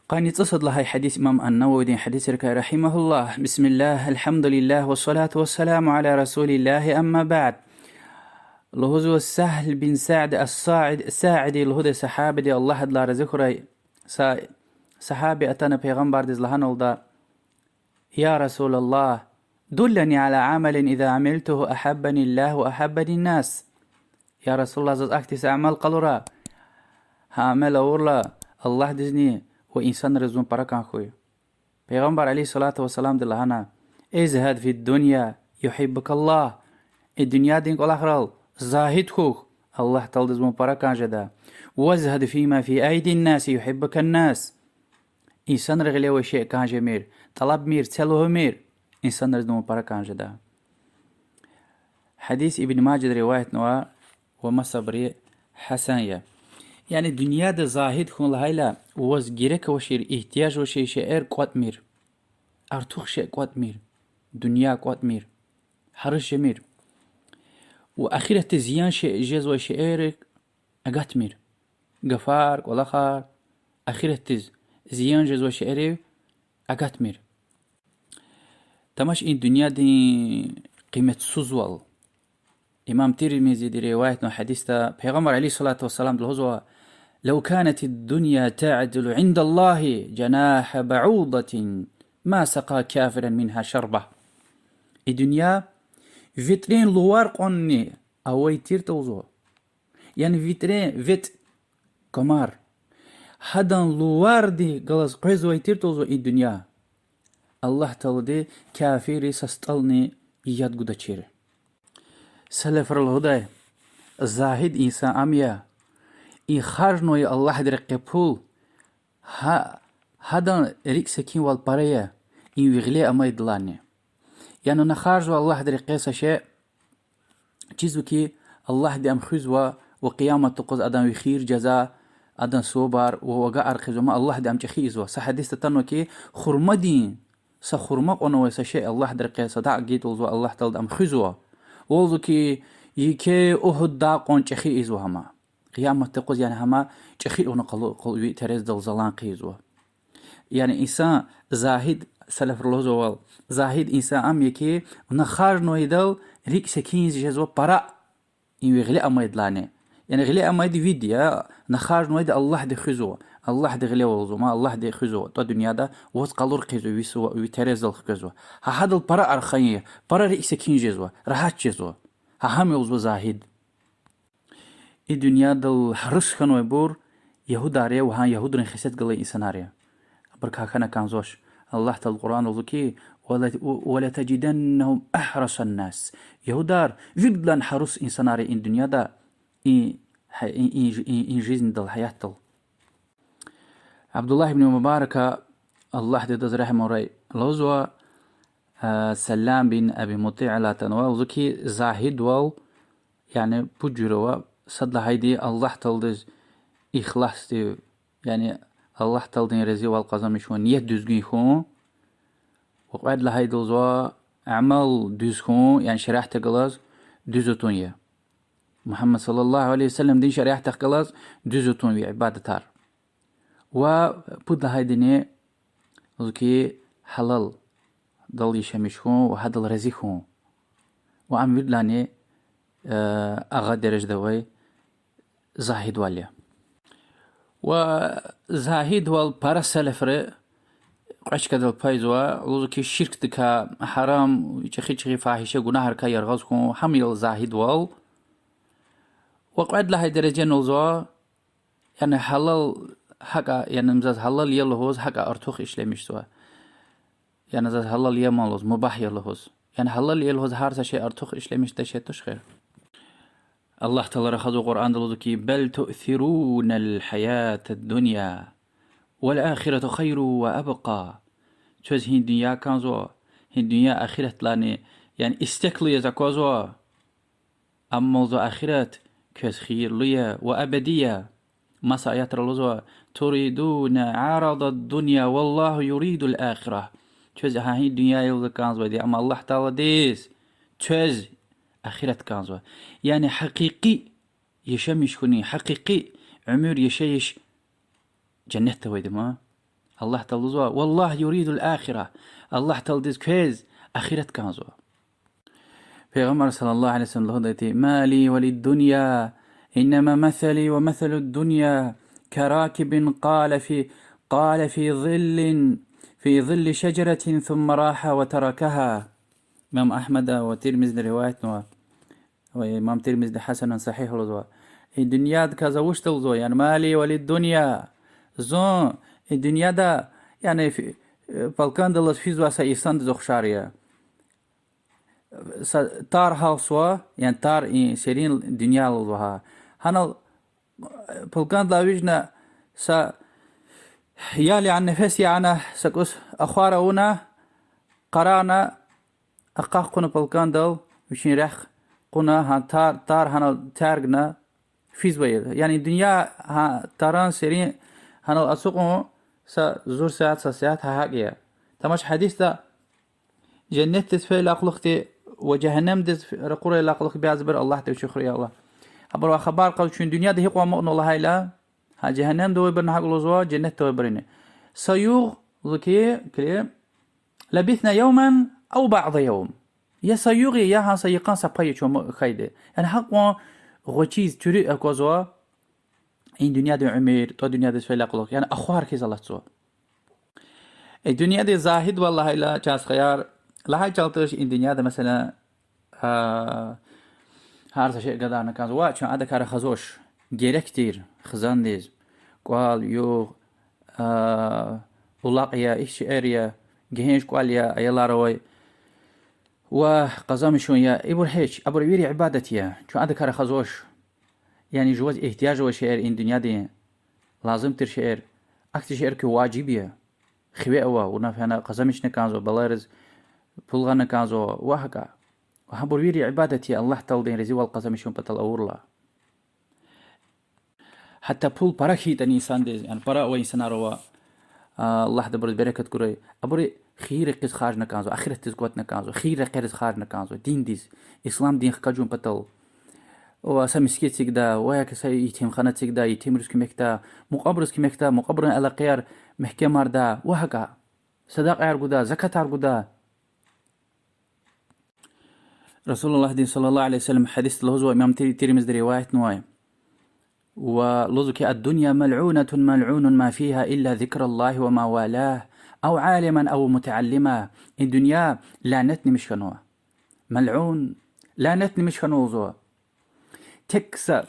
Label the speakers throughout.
Speaker 1: قاني تصد لهاي حديث إمام النووي دين حديث رحمه الله. بسم الله الحمد لله والصلاة والسلام على رسول الله، أما بعد. لهزو السهل بن سعد الساعدي لهذا صحابي دي الله دلا رزقري صحابي أتانا پیغمبر دز لهن ولدا: يا رسول الله دلني على عمل إذا عملته أحبني الله وأحبني الناس. يا رسول الله زاد أكتس أعمال قلورا هعمل أورلا الله دزني وإنسان رزون بركان خوي. پیغمبر عليه الصلاة والسلام دل هنا: ازهد في الدنيا يحبك الله. الدنيا دينك والآخرة زاهد خوك الله تلدزون بركان جدا. وازهد فيما في أيدي الناس يحبك الناس. إنسان رغلي وشيء كان جميل طلب مير تلوه مير إنسان رزون بركان جدا. حديث ابن ماجد رواية نوا وما صبري حسنية. يعني الدنيا ده زاهد خون لهايلا وز جيرك وشير احتياج وشير شعر قوات مير ارتوخ شيء قوات مير دنيا قوات مير حرش مير وأخيرا زيان شيء جز وشعر أقات مير قفار والآخر أخيرا زيان جز وشعر أقات مير. تماش إن الدنيا دي قيمة سوزوال. إمام ترمذي دي رواية حديثة پیغمبر عليه الصلاة والسلام دلهزوا: لو كانت الدنيا تعدل عند الله جناح بعوضة ما سقى كافرا منها شربة. الدنيا فيترين لوار قني أو يتير توزو، يعني فيترين فيت كمار حدن لوار دي قلص قيزو يتير توزو. الدنيا الله تلدي كافري سستلني ياد قد تشير. سلفر الهدى الزاهد إنسان أميا إن خارجنوي الله در قبول هذا ريك سكين والبارية إن وغلي أما يدلاني. يعني نخارج الله در قيس شيء چیزو كي الله دي أم خزوة وقيامة تقوز أدم وخير جزاء أدم صوبار ووقع أرخزو ما الله دي أم چخيزوة. سحديث تتنو كي خرمدين سخرمق ونوي سشيء الله در قيس دع جيت وزو الله تلد أم خزوة وزو كي يكي أهد دا قون چخيزو هما قيامة تقوز. يعني هما چخي ونقل تريز دل زلان قيزوة. يعني إنسان زاهد سلف رلوزو زاهد إنسان أم يكي نخارج نويدل ريك سكينز جزو برا إن غلي أما يدلاني. يعني غلي أما يدي فيديا نخارج نويد الله دي خزوة الله دي غلي وزو ما الله دي خزوة تو دنيا دا وز قلور قيزو ويسو ويتريز دل خزوة ها هذا البرا أرخانية برا ريك سكين جزو راحت جزو ها هم يوزو زاهد. الدنيا دل حرس خنوي بور يهود داريا وها يهود رنخسيت قلي إنساناريا بركها كان كانزوش. الله تعالى القرآن وذكي ولا تجدنهم أحرص الناس. يهودار فيدلان حرس إنساناري إن دنيا دا إن جيزن دل حياة دل. عبد الله بن مبارك الله دز رحمه رأي لوزوا سلام بن أبي مطيع لا تنوى وذكي زاهد وال يعني بجروا صد هيدي الله تلدز إخلاص دي. يعني الله تلدين رزي والقزم يشون نية düzgün يخون وقعد لهاي دلزوا أعمال düzgün يعني شريعة تقلز düzütün يا محمد صلى الله عليه وسلم دين شريعة تقلز düzütün يا عبادة تار وبود لهاي ديني وذكي حلال دل يشمشون وهدل رزيخون وعم يدلاني أغا درج دوي زاهد واليا. وزاهد والبارا سلفر قش كذا البايزوا لوزكي الشرك دكا حرام يشخي فاحشة جناهر كا يرغزكم حمل زاهد وال وقعد لهاي درجة نوزوا يعني حلال حقا يعني مزاز حلال يلهوز حقا أرتوخ إشلمش سوا يعني مزاز حلال يمالوز مباح يلهوز يعني حلال يلهوز هارسا شيء أرتوخ إشلمش تشي تشخير. الله تعالى رخص القرآن دلوكي بل تؤثرون الحياة الدنيا والآخرة خير وأبقى. تشوز هين دنيا كانزو هين دنيا آخرة لاني يعني استقلية زكوزو أما زو آخرة كوز خير ليا وأبدية ما سأياتر لزو تريدون عرض الدنيا والله يريد الآخرة. تشوز هين دنيا يلزو كانزو دي أما الله تعالى ديس تشوز آخرة كانزو يعني حقيقي يشمش كوني حقيقي عمر يشيش جنته ويدما الله تلزوا والله يريد الآخرة الله تلدز كويز آخرت كانزوا پیغمبر صلى الله عليه وسلم لهدتي ما لي وللدنيا إنما مثلي ومثل الدنيا كراكب قال في ظل شجرة ثم راح وتركها. إمام أحمد وترمذي روايتنا وإمام ترمذي حسن صحيح لزوا الدنيا كذا وش تلزوا يعني مالي وللدنيا زون الدنيا دا يعني في بالكان دلس في زوا سيسان زخشاريا تار هالسوا يعني تار سيرين الدنيا لزوها هنا بالكان دا وجنا يالي عن نفسي أنا سكوس أخوارونا قرانا أقاق قنا بالكان دل وشين رخ قنا هان تار هنا تارجنا في زويل يعني الدنيا ها تاران سيرين هنا الأسوق زور ساعات هاجية تماش حديث دا جنة تسفل لأخلقتي وجهنم دز رقورة لأخلق بيعزبر الله تشكر يا الله أبرو أخبار قال شو الدنيا ده هي مؤمن الله هاي لا ها جهنم دو يبرن حق لزوا جنة دو يبرنه سيوغ ذكي كلام لبثنا يوما أو بعض يوم يا سيوغي يا ها سيقان سباي شو خيده يعني حق غوتشيز تري أكوزوا این دنیا ده عمر تو دنیا ده سفل أخلق يعني أخوار كيز الله تسوا الدنيا ده زاهد والله لا جاس خيار لا هاي جالتش این دنیا ده مثلا هر شيء قدر نكاز واش عاد كار خزوش gerektir خزانديز قال يو ولاقيا إيش أريا جهنش قال يا يلاروي وقزام شوية إبر هيش أبر ويري عبادتي شو عاد كار خزوش يعني جواز احتياج وشعر إن دنيا دي لازم ترشعر أكتر شعر كواجبية خوي أوا ونفهنا قزامش نكازو بلارز بلغا نكازو وهكا وهبر ويري عبادتي الله تلدين رزي والقزامشون بطل أورلا حتى بول باراكي تاني إنسان دي يعني برا وإنسان روا الله دبر بركة كوري أبري خير قز خارج نكازو آخرة تزقوت نكازو خير قرز خارج نكازو دين ديز إسلام دين خكاجون بطل وسامسكيت سيكدا وياك ساي يتيم خانة سيكدا يتيم رزق مكتا مقابرز كمكتا مقابرن على قيار محكمة دا وهكا صداق عرقودا زكاة عرقودا رسول الله صلى الله عليه وسلم حديث لهزو إمام ترمذي رواية نوايا ولزك الدنيا ملعون ما فيها إلا ذكر الله وما والاه أو عالما أو متعلما الدنيا لا نتني مش خنوة ملعون لا نتني مش خنوة تكسى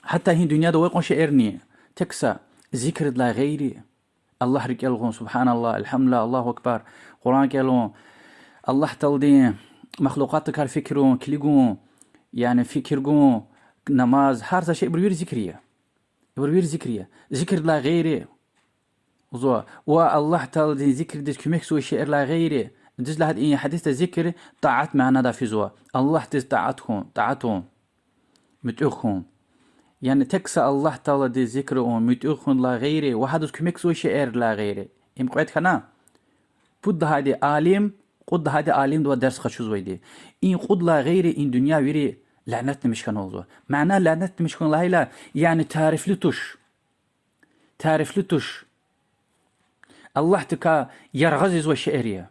Speaker 1: حتى هي دنيا دو يقون شعرني تكسى ذكر لا غيري الله رجالهم سبحان الله الحمد لله الله أكبر قرآن كلام الله تلدين مخلوقاتك الفكرون كليقون يعني فكرقون نماز هذا شيء بروير ذكرية ذكر لا غيره وزوا والله تلدين ذكر ديش كميك سوى شعر لا غيره ديش لهاد إيه حديث ذكر طاعت معنا دا في زوا الله ديش طاعتهم متأخون يعني تكسى الله تعالى دي ذكرهم متأخون لا غيره وحدث كميك سوى شعر لا غيره إم قويت خنا بود هادي عالم دو درس خشوز ويدي إن قد لا غيره إن دنيا ويري لعنتنا مش كنوزو معناه لعنتنا مش كن لا يعني تعرف لتش الله تكا يرغزز وشعرية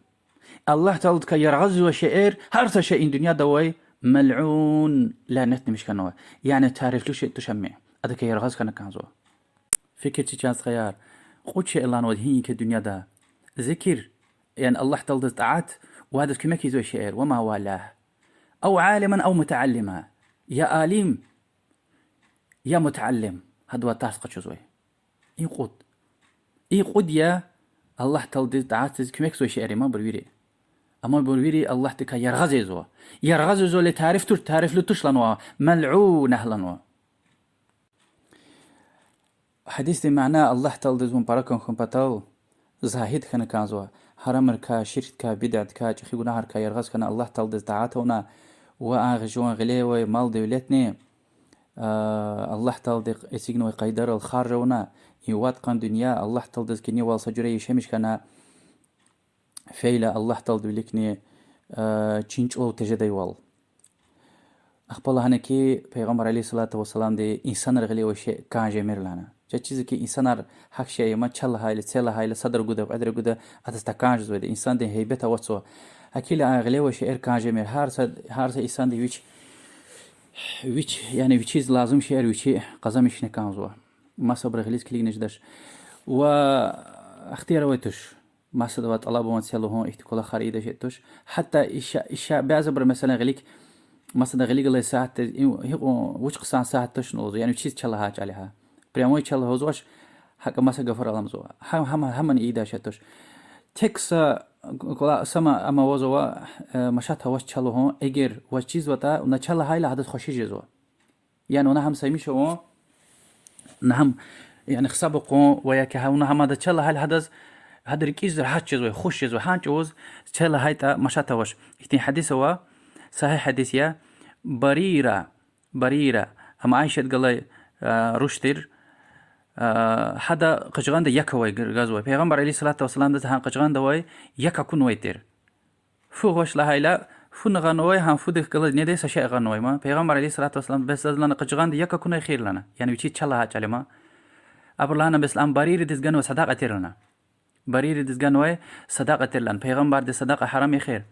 Speaker 1: الله تعالى تكا يرغزز وشعر هرسا شيء إن دنيا دوي ملعون لعنتنا مش كنوه يعني تعرف له شيء تشمع أدك يرغز كنا كنزو فكر تشانس خيار قد شيء الله نودهين كدنيا دا ذكر يعني الله تعالى طاعت وهذا كما كيزو شعر وما والاه أو عالما أو متعلما يا آليم يا متعلم هذا تاسق شو زوي يقود يا الله تعالى طاعت كما كيزو شعر ما برويري أما برويري الله تكا يرغززو تعرف لتش لنوا ملعونه لنوا حديث معناه الله تعالى زون باركم خمبتال زاهد خنا كانزوا حرام كا شرك كا بدعة كا جخي نهر كا يرغز كان الله تعالى طاعتنا وأغجوان غليوي مال دولتني الله تعالى يسجنوا قيدر الخارجونا يوات قان دنيا الله تعالى كني والسجري يشمش كان فيلا الله تعالى لكني تشينج أو تجدي وال أخبار هناكي پیغمبر عليه الصلاة والسلام دي إنسان رغلي وشيء كان جميل لنا جا چیزی که انسان حق شيء ما چل هاي تسلا هاي صدر جوده وقدر جوده اتستكانج زود انسان ده هيبته وصو اكيل اغلى وشيء كانج مر هارس انسان ده ويش يعني ويش لازم شيء ويش قزمش نكانزوا ما صبر غليز كليك نجدش و اختيار ويتش ما صدوات الله بون سيلو هون احتكال خريده شتوش حتى إشاء بعزبر مثلا غليك مثلا غليك الله ساعة وش قصان ساعة تشنوز يعني وشيز تشلهاج عليها بريموي تشلهوزوش حق مثلا غفر الله مزوا هم إيدا شتوش تكسا كلا سما أما وزوا مشات هواش تشلو هون إجر وشيز وتا ونتشلها هاي لحدث خوشي جزوا يعني أنا هم سيمشوا نهم يعني خسبقوا وياك هون هم هذا تشلها هاي لحدث هذا ركيز هاتشز وخشز وهانجوز تشلها هاي تا مشات هواش إثنين حديث هو صحيح حديث يا بريرة هم عايشة قال رشتر هذا قجغان ده يكوي غزوة پیغمبر عليه الصلاة والسلام ده هم قجغان ده وي يكا كون ويتر فوش لهايلا فون غنوي هم فود قال نيده سشي غنوي ما پیغمبر عليه الصلاة والسلام بس لنا قجغان ده يكا كون خير لنا يعني وشي تشلا هاچلما ابرلانا بس ام برير دزغن وصداقه لنا برير دزغن وي صداقه لنا پیغمبر ده صداقه حرام خير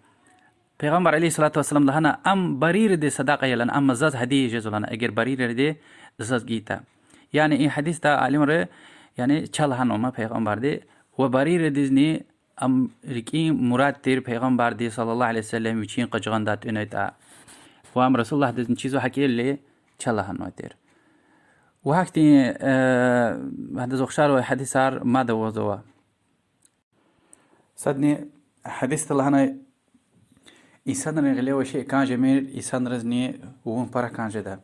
Speaker 1: پیغمبر علیه الصلاة والسلام لهنا ام برير دي صداقه يلن ام زاز هديه جزلنا اگر برير دي زاز گيتا يعني این حديث تا علم ره يعني چلهن ما پیغمبر دي و برير ديزني ام ركي مراد تير پیغمبر دي صلى الله عليه وسلم وچين قجغان دات انيتا و ام رسول الله ديزن چيزو حكي لي چلهن وتر و هكتي هذا زخشار و حديثار ما دوزوا صدني حديث لهنا إنسان رجلي وشيء كان جميل إنسان رزني وون برا كان جدا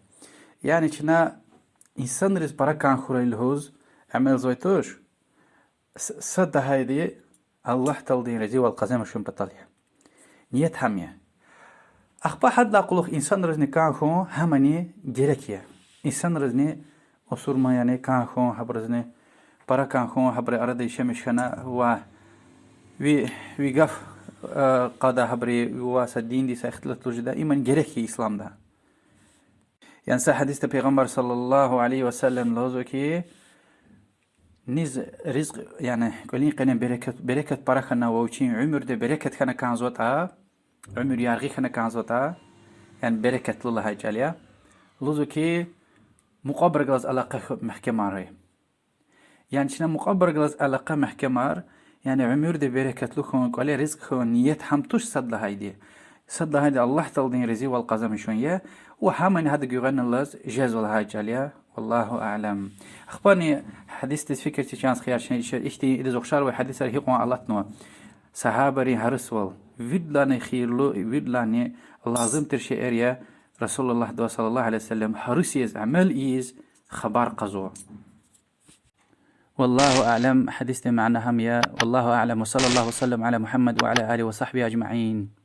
Speaker 1: يعني كنا إنسان رز برا كان خوري الهوز عمل زويتوش صد هايدي الله تلدين رزي والقزم شون بطليا نيت همية أخبا حد لا قلوخ إنسان رزني كان خون هماني جيركيا إنسان رزني أصور ما يعني كان خون حبرزني برا كان خون حبر أرد يشمش خنا هو ويقف قادا حبري واسا دين دي ساختلت لجدا إيمان جريكي إسلام ده يعني سا حديث پیغمبر صلى الله عليه وسلم لازو كي نيز رزق يعني قولين قنين بركة بركنا ووچين عمر ده بركة كان زوتا عمر يارغي كان زوتا يعني بركة لله هاي جاليا لازو كي مقابر غلاز علاقة محكمة رأي يعني شنا مقابر غلاز علاقة محكمة يعني عمر ده بركة لكم قال رزق خو نيت هم توش صد هايدي صد هايدي الله تلدين رزي والقزم شوية وحامن هذا جوغن الله جاز والهاي جاليا والله أعلم أخبرني حديث تفكر تشانس خيار شيء إختي إذا زخشار وحديث رهيقون الله تنوى صحابري هرسول فيدلاني خيرلو فيدلاني لازم ترشي إريا رسول الله صلى الله عليه وسلم حرسيز عمل إيز خبر قزو والله أعلم حديثنا معنا هم يا والله أعلم وصلى الله وسلم على محمد وعلى آله وصحبه أجمعين.